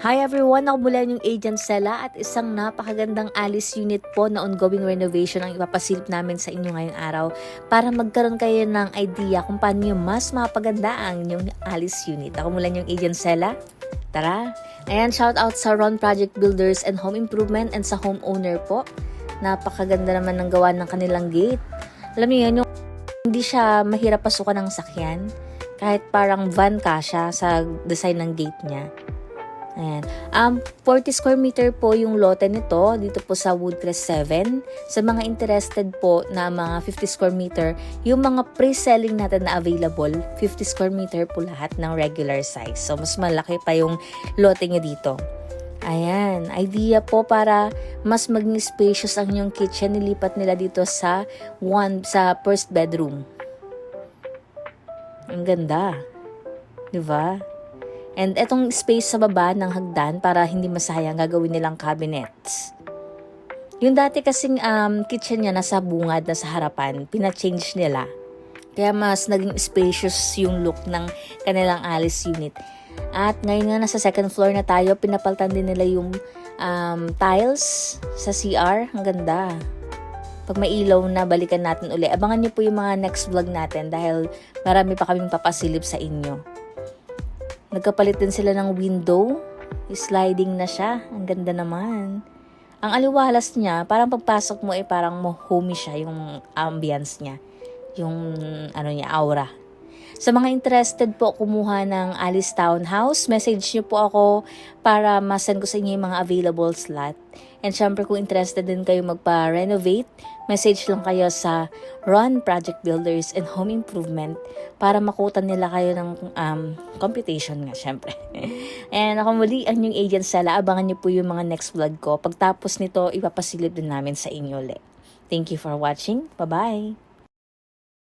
Hi everyone! Ako mula yung Agent Stella at isang napakagandang Alice unit po na ongoing renovation ang ipapasilip namin sa inyo ngayong araw para magkaroon kayo ng idea kung paano yung mas mapaganda ang inyong Alice unit. Ako mula yung Agent Stella. Tara! Ayan, shout out sa Ron Project Builders and Home Improvement and sa homeowner po. Napakaganda naman ng gawa ng kanilang gate. Alam niyo yun, yung hindi siya mahirap pasukan ng sakyan. Kahit parang van ka siya sa design ng gate niya. Ayan. 40 square meter po yung lote nito dito po sa Woodcrest 7. Sa mga interested po na mga 50 square meter, yung mga pre-selling natin na available, 50 square meter po lahat ng regular size. So, mas malaki pa yung lote nyo dito. Ayan. Idea po para mas maging spacious ang yung kitchen. Nilipat nila dito sa first bedroom. Ang ganda. Diba? And etong space sa baba ng hagdan para hindi masayang gagawin nilang cabinets. Yung dati kasing kitchen niya nasa bungad na sa harapan, pina-change nila. Kaya mas naging spacious yung look ng kanilang Alice unit. At ngayon nga nasa second floor na tayo, pinapaltan din nila yung tiles sa CR. Ang ganda. Pag may ilaw na, balikan natin uli. Abangan niyo po yung mga next vlog natin dahil marami pa kaming papasilip sa inyo. Nagkapalit din sila ng window. Sliding na siya. Ang ganda naman. Ang aliwalas niya, parang pagpasok mo parang homey siya yung ambience niya. Yung aura. Sa mga interested po kumuha ng Alice Townhouse, message niyo po ako para ma-send ko sa inyo yung mga available slot. And syempre kung interested din kayo magpa-renovate, message lang kayo sa Ron Project Builders and Home Improvement para makutan nila kayo ng computation nga syempre. And ako muli ang yung Agent Stella. Abangan niyo po yung mga next vlog ko. Pagtapos nito, ipapasilip din namin sa inyo ulit. Thank you for watching. Bye-bye!